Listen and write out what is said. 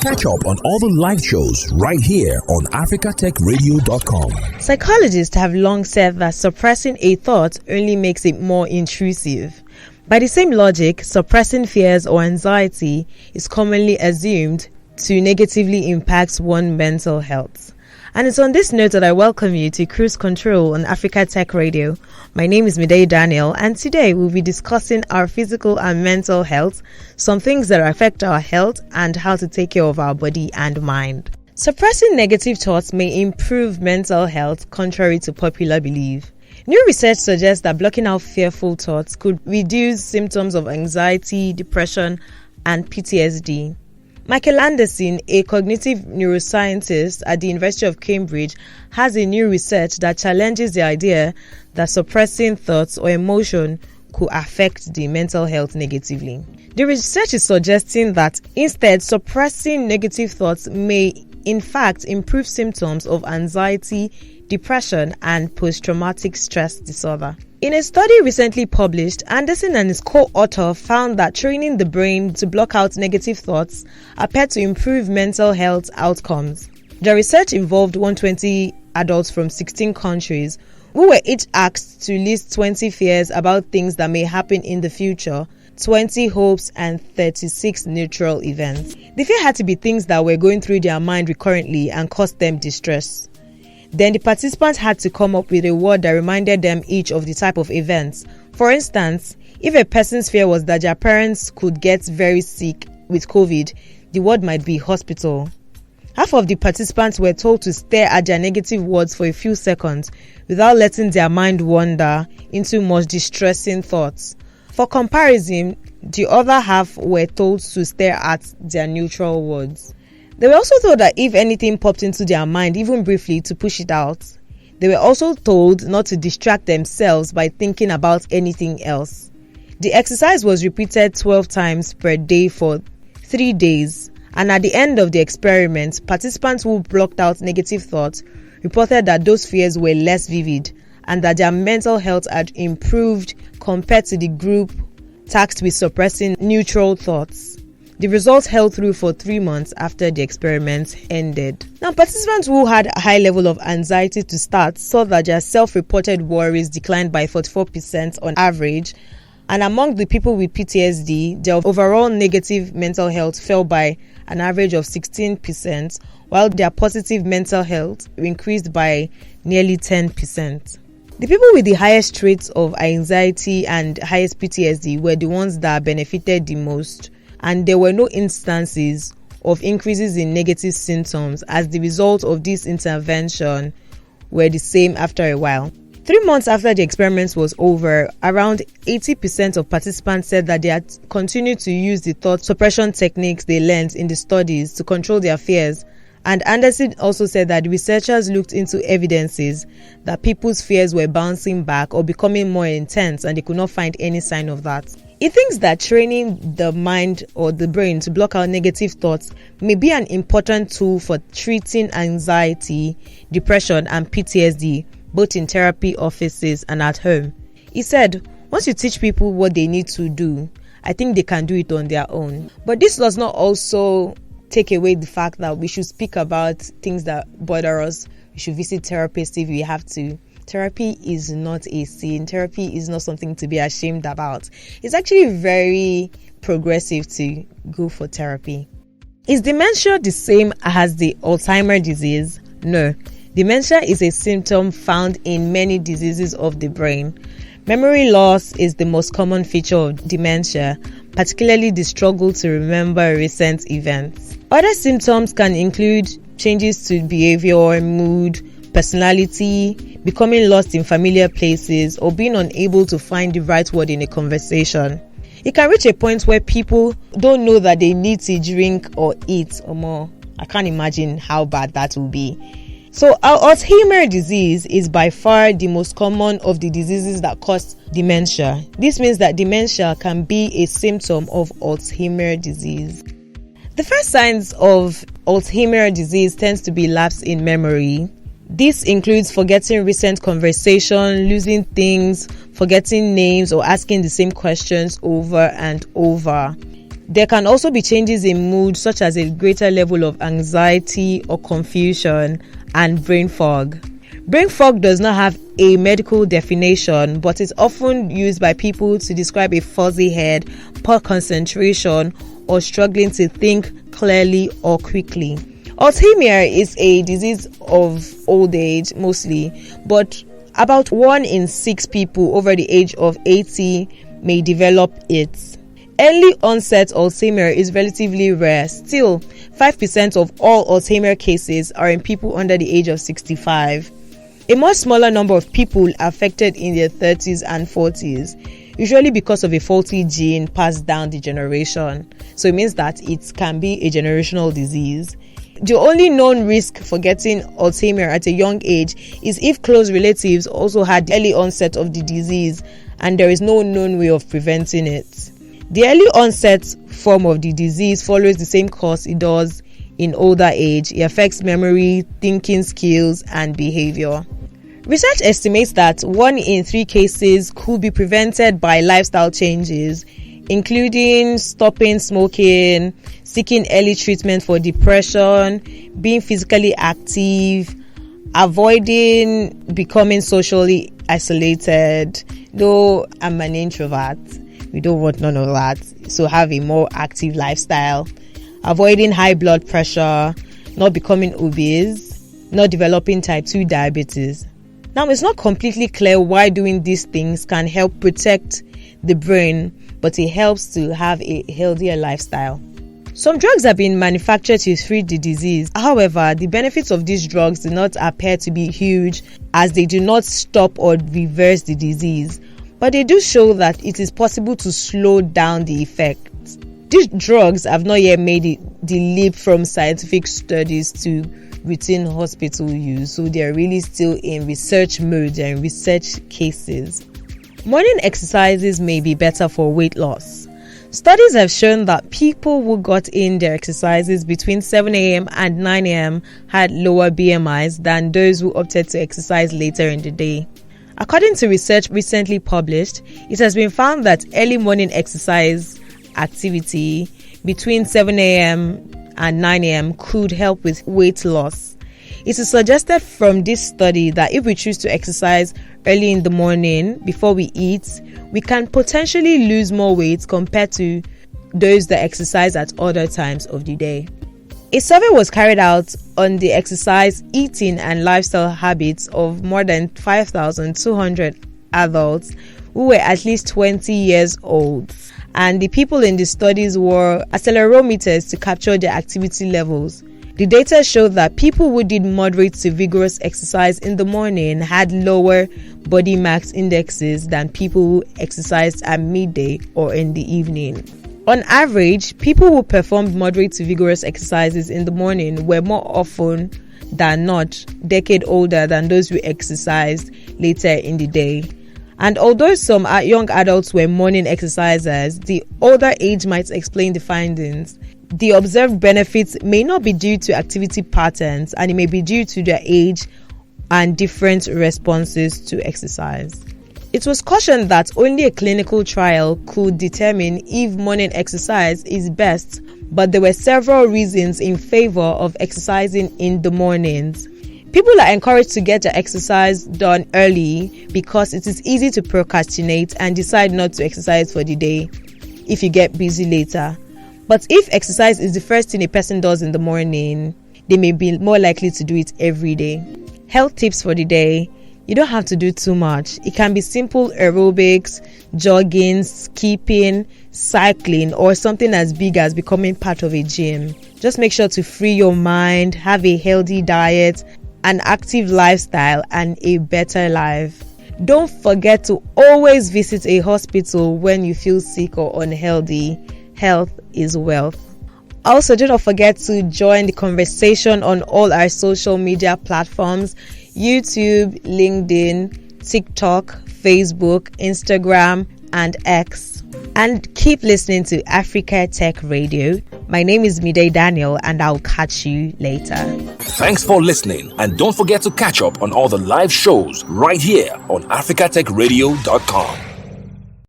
Catch up on all the live shows right here on africatechradio.com. Psychologists have long said that suppressing a thought only makes it more intrusive. By the same logic, suppressing fears or anxiety is commonly assumed to negatively impact one's mental health. And it's on this note that I welcome you to Cruise Control on Africa Tech Radio. My name is Mide Daniel, and today we'll be discussing our physical and mental health, some things that affect our health, and how to take care of our body and mind. Suppressing negative thoughts may improve mental health, contrary to popular belief. New research suggests that blocking out fearful thoughts could reduce symptoms of anxiety, depression, and PTSD. Michael Anderson, a cognitive neuroscientist at the University of Cambridge, has a new research that challenges the idea that suppressing thoughts or emotion could affect the mental health negatively. The research is suggesting that instead, suppressing negative thoughts may in fact improve symptoms of anxiety, depression, and post-traumatic stress disorder. In a study recently published, Anderson and his co-author found that training the brain to block out negative thoughts appeared to improve mental health outcomes. The research involved 120 adults from 16 countries who were each asked to list 20 fears about things that may happen in the future, 20 hopes, and 36 neutral events. The fear had to be things that were going through their mind recurrently and caused them distress. Then the participants had to come up with a word that reminded them each of the type of events. For instance, if a person's fear was that their parents could get very sick with COVID, the word might be hospital. Half of the participants were told to stare at their negative words for a few seconds without letting their mind wander into much distressing thoughts. For comparison, the other half were told to stare at their neutral words. They were also told that if anything popped into their mind, even briefly, to push it out. They were also told not to distract themselves by thinking about anything else. The exercise was repeated 12 times per day for 3 days, and at the end of the experiment, participants who blocked out negative thoughts reported that those fears were less vivid and that their mental health had improved compared to the group tasked with suppressing neutral thoughts. The results held through for 3 months after the experiment ended. Now, participants who had a high level of anxiety to start saw that their self-reported worries declined by 44% on average, and among the people with PTSD, their overall negative mental health fell by an average of 16%, while their positive mental health increased by nearly 10%. The people with the highest rates of anxiety and highest PTSD were the ones that benefited the most, and there were no instances of increases in negative symptoms as the result of this intervention were the same after a while. 3 months after the experiment was over, around 80% of participants said that they had continued to use the thought suppression techniques they learned in the studies to control their fears. And Anderson also said that researchers looked into evidences that people's fears were bouncing back or becoming more intense, and they could not find any sign of that. He thinks that training the mind or the brain to block out negative thoughts may be an important tool for treating anxiety, depression, and PTSD, both in therapy offices and at home. He said, once you teach people what they need to do, I think they can do it on their own. But this does not also take away the fact that we should speak about things that bother us. We should visit therapists if we have to. Therapy is not a sin. Therapy is not something to be ashamed about. It's actually very progressive to go for therapy. Is dementia the same as the Alzheimer disease? No. Dementia is a symptom found in many diseases of the brain. Memory loss is the most common feature of dementia, particularly the struggle to remember recent events. Other symptoms can include changes to behavior, mood, personality, becoming lost in familiar places, or being unable to find the right word in a conversation. It can reach a point where people don't know that they need to drink or eat or more. I can't imagine how bad that will be. So Alzheimer disease is by far the most common of the diseases that cause dementia. This means that dementia can be a symptom of Alzheimer disease. The first signs of Alzheimer disease tends to be lapse in memory. This includes forgetting recent conversation, losing things, forgetting names, or asking the same questions over and over. There can also be changes in mood, such as a greater level of anxiety or confusion, and brain fog. Brain fog does not have a medical definition, but is often used by people to describe a fuzzy head, poor concentration, or struggling to think clearly or quickly. Alzheimer is a disease of old age mostly, but about 1 in 6 people over the age of 80 may develop it. Early onset Alzheimer is relatively rare. Still, 5% of all Alzheimer cases are in people under the age of 65. A much smaller number of people are affected in their 30s and 40s, usually because of a faulty gene passed down the generation. So it means that it can be a generational disease. The only known risk for getting Alzheimer at a young age is if close relatives also had early onset of the disease and there is no known way of preventing it. The early onset form of the disease follows the same course it does in older age. It affects memory, thinking skills, and behavior. Research estimates that 1 in 3 cases could be prevented by lifestyle changes, including stopping smoking, seeking early treatment for depression, being physically active, avoiding becoming socially isolated. Though I'm an introvert, we don't want none of that. So have a more active lifestyle, avoiding high blood pressure, not becoming obese, not developing type 2 diabetes. Now, it's not completely clear why doing these things can help protect the brain, but it helps to have a healthier lifestyle. Some drugs have been manufactured to treat the disease. However, the benefits of these drugs do not appear to be huge, as they do not stop or reverse the disease, but they do show that it is possible to slow down the effects. These drugs have not yet made the leap from scientific studies to routine hospital use, so they are really still in research mode and research cases. Morning exercises may be better for weight loss. Studies have shown that people who got in their exercises between 7 a.m. and 9 a.m. had lower BMIs than those who opted to exercise later in the day. According to research recently published, it has been found that early morning exercise activity between 7 a.m. and 9 a.m. could help with weight loss. It is suggested from this study that if we choose to exercise early in the morning before we eat, we can potentially lose more weight compared to those that exercise at other times of the day. A survey was carried out on the exercise, eating, and lifestyle habits of more than 5,200 adults who were at least 20 years old, and the people in the studies wore accelerometers to capture their activity levels. The data showed that people who did moderate to vigorous exercise in the morning had lower body mass indexes than people who exercised at midday or in the evening. On average, people who performed moderate to vigorous exercises in the morning were more often than not a decade older than those who exercised later in the day. And although some young adults were morning exercisers, the older age might explain the findings. The observed benefits may not be due to activity patterns, and it may be due to their age and different responses to exercise. It was cautioned that only a clinical trial could determine if morning exercise is best, but there were several reasons in favor of exercising in the mornings. People are encouraged to get their exercise done early because it is easy to procrastinate and decide not to exercise for the day if you get busy later. But if exercise is the first thing a person does in the morning, they may be more likely to do it every day. Health tips for the day. You don't have to do too much. It can be simple aerobics, jogging, skipping, cycling, or something as big as becoming part of a gym. Just make sure to free your mind, have a healthy diet, an active lifestyle, and a better life. Don't forget to always visit a hospital when you feel sick or unhealthy. Health is wealth. Also, do not forget to join the conversation on all our social media platforms: YouTube, LinkedIn, TikTok, Facebook, Instagram, and X. And keep listening to Africa Tech Radio. My name is Mide Daniel, and I'll catch you later. Thanks for listening, and don't forget to catch up on all the live shows right here on africatechradio.com.